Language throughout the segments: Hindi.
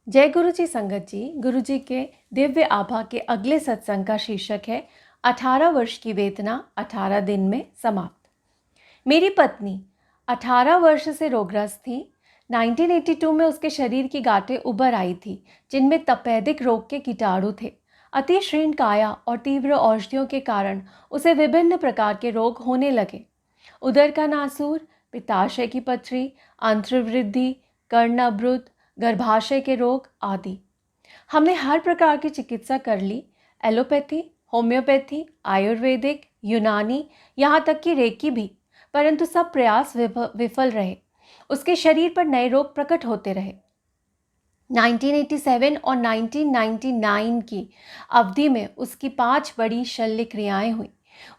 जय गुरु जी संगत जी। गुरु जी के दिव्य आभा के अगले सत्संग का शीर्षक है 18 वर्ष की वेदना 18 दिन में समाप्त। मेरी पत्नी 18 वर्ष से रोगग्रस्त थी। 1982 में उसके शरीर की गांठें उभर आई थी जिनमें तपेदिक रोग के कीटाणु थे। अति क्षीण काया और तीव्र औषधियों के कारण उसे विभिन्न प्रकार के रोग होने लगे। उदर का नासूर, पित्ताशय की पथरी, अंत्रवृद्धि, कर्ण अवरुद्ध, गर्भाशय के रोग आदि। हमने हर प्रकार की चिकित्सा कर ली, एलोपैथी, होम्योपैथी, आयुर्वेदिक, यूनानी, यहाँ तक कि रेकी भी, परंतु सब प्रयास विफल रहे। उसके शरीर पर नए रोग प्रकट होते रहे। 1987 और 1999 की अवधि में उसकी 5 बड़ी शल्य क्रियाएं हुई।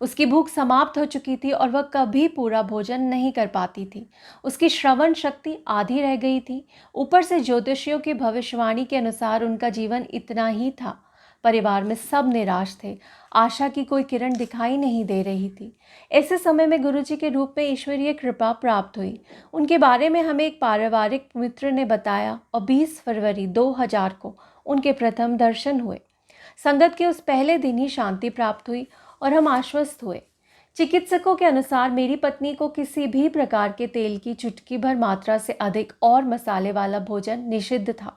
उसकी भूख समाप्त हो चुकी थी और वह कभी पूरा भोजन नहीं कर पाती थी। उसकी श्रवण शक्ति आधी रह गई थी। ऊपर से ज्योतिषियों की भविष्यवाणी के अनुसार उनका जीवन इतना ही था। परिवार में सब निराश थे। आशा की कोई किरण दिखाई नहीं दे रही थी। ऐसे समय में गुरुजी के रूप में ईश्वरीय कृपा प्राप्त हुई। उनके बारे में हमें एक पारिवारिक मित्र ने बताया और 20 फरवरी 2000 को उनके प्रथम दर्शन हुए। संगत के उस पहले दिन ही शांति प्राप्त हुई और हम आश्वस्त हुए। चिकित्सकों के अनुसार मेरी पत्नी को किसी भी प्रकार के तेल की चुटकी भर मात्रा से अधिक और मसाले वाला भोजन निषिद्ध था।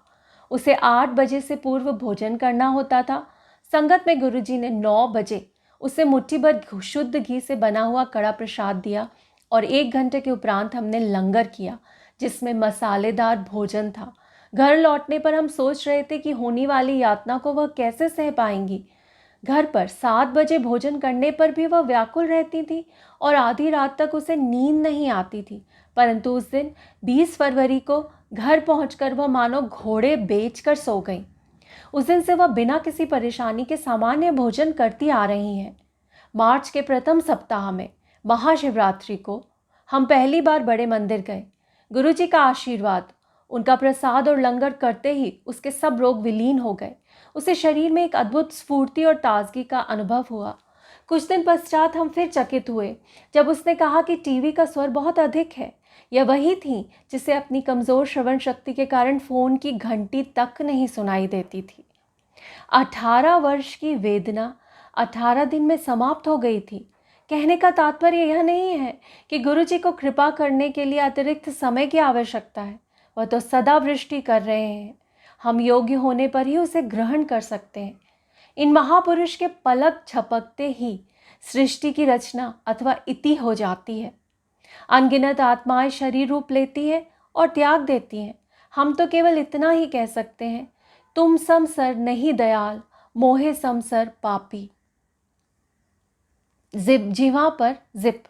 उसे 8 बजे से पूर्व भोजन करना होता था। संगत में गुरुजी ने 9 बजे उसे मुट्ठी भर शुद्ध घी से बना हुआ कड़ा प्रसाद दिया और 1 घंटे के उपरांत हमने लंगर किया जिसमें मसालेदार भोजन था। घर लौटने पर हम सोच रहे थे कि होने वाली यातना को वह कैसे सह पाएंगी। घर पर 7 बजे भोजन करने पर भी वह व्याकुल रहती थी और आधी रात तक उसे नींद नहीं आती थी। परंतु उस दिन 20 फरवरी को घर पहुंचकर वह मानो घोड़े बेचकर सो गई। उस दिन से वह बिना किसी परेशानी के सामान्य भोजन करती आ रही हैं। मार्च के प्रथम सप्ताह में महाशिवरात्रि को हम पहली बार बड़े मंदिर गए। गुरुजी का आशीर्वाद, उनका प्रसाद और लंगर करते ही उसके सब रोग विलीन हो गए। उसे शरीर में एक अद्भुत स्फूर्ति और ताजगी का अनुभव हुआ। कुछ दिन पश्चात हम फिर चकित हुए जब उसने कहा कि टीवी का स्वर बहुत अधिक है। यह वही थी जिसे अपनी कमज़ोर श्रवण शक्ति के कारण फ़ोन की घंटी तक नहीं सुनाई देती थी। 18 वर्ष की वेदना 18 दिन में समाप्त हो गई थी। कहने का तात्पर्य यह नहीं है कि गुरुजी को कृपा करने के लिए अतिरिक्त समय की आवश्यकता है। वह तो सदा वृष्टि कर रहे हैं। हम योग्य होने पर ही उसे ग्रहण कर सकते हैं। इन महापुरुष के पलक झपकते ही सृष्टि की रचना अथवा इति हो जाती है। अनगिनत आत्माएं शरीर रूप लेती हैं और त्याग देती हैं। हम तो केवल इतना ही कह सकते हैं, तुम समसर नहीं दयाल, मोहे समसर पापी। जिप जीवा पर जिप।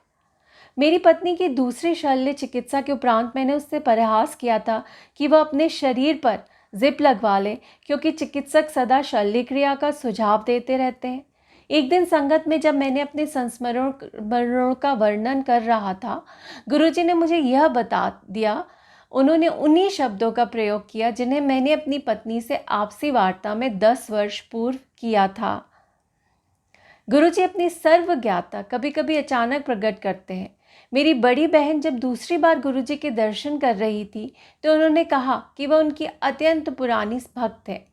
मेरी पत्नी की दूसरी शल्य चिकित्सा के उपरांत मैंने उससे परिहास किया था कि वह अपने शरीर पर जिप लगवा ले, क्योंकि चिकित्सक सदा शल्य क्रिया का सुझाव देते रहते हैं। एक दिन संगत में जब मैंने अपने संस्मरणों का वर्णन कर रहा था, गुरुजी ने मुझे यह बता दिया। उन्होंने उन्हीं शब्दों का प्रयोग किया जिन्हें मैंने अपनी पत्नी से आपसी वार्ता में 10 वर्ष पूर्व किया था। गुरुजी अपनी सर्वज्ञता कभी कभी अचानक प्रकट करते हैं। मेरी बड़ी बहन जब दूसरी बार गुरुजी के दर्शन कर रही थी तो उन्होंने कहा कि वह उनकी अत्यंत पुरानी भक्त है।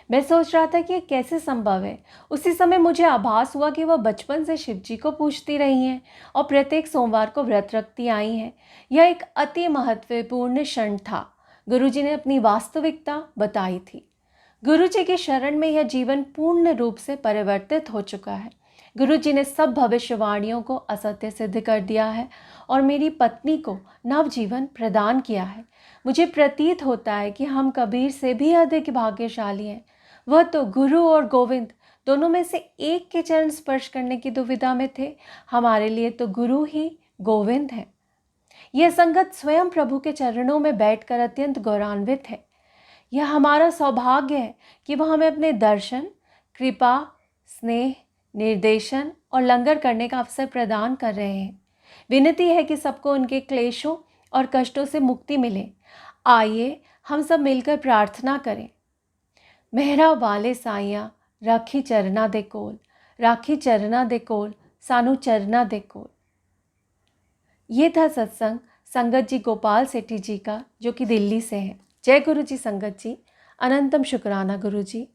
मैं सोच रहा था कि यह कैसे संभव है। उसी समय मुझे आभास हुआ कि वह बचपन से शिवजी को पूजती रही हैं और प्रत्येक सोमवार को व्रत रखती आई हैं। यह एक अति महत्वपूर्ण क्षण था। गुरुजी ने अपनी वास्तविकता बताई थी। गुरुजी की शरण में यह जीवन पूर्ण रूप से परिवर्तित हो चुका है। गुरुजी ने सब भविष्यवाणियों को असत्य सिद्ध कर दिया है और मेरी पत्नी को नवजीवन प्रदान किया है। मुझे प्रतीत होता है कि हम कबीर से भी अधिक भाग्यशाली हैं। वह तो गुरु और गोविंद दोनों में से एक के चरण स्पर्श करने की दुविधा में थे। हमारे लिए तो गुरु ही गोविंद है। यह संगत स्वयं प्रभु के चरणों में बैठकर अत्यंत गौरवान्वित है। यह हमारा सौभाग्य है कि वह हमें अपने दर्शन, कृपा, स्नेह, निर्देशन और लंगर करने का अवसर प्रदान कर रहे हैं। विनती है कि सबको उनके क्लेशों और कष्टों से मुक्ति मिले। आइए हम सब मिलकर प्रार्थना करें। मेहरा वाले साइया राखी चरना दे कोल, राखी चरना दे कोल, सानू चरना दे कोल। ये था सत्संग संगत जी गोपाल सेठी जी का, जो कि दिल्ली से है। जय गुरु जी संगत जी। अनंतम शुक्राना गुरुजी।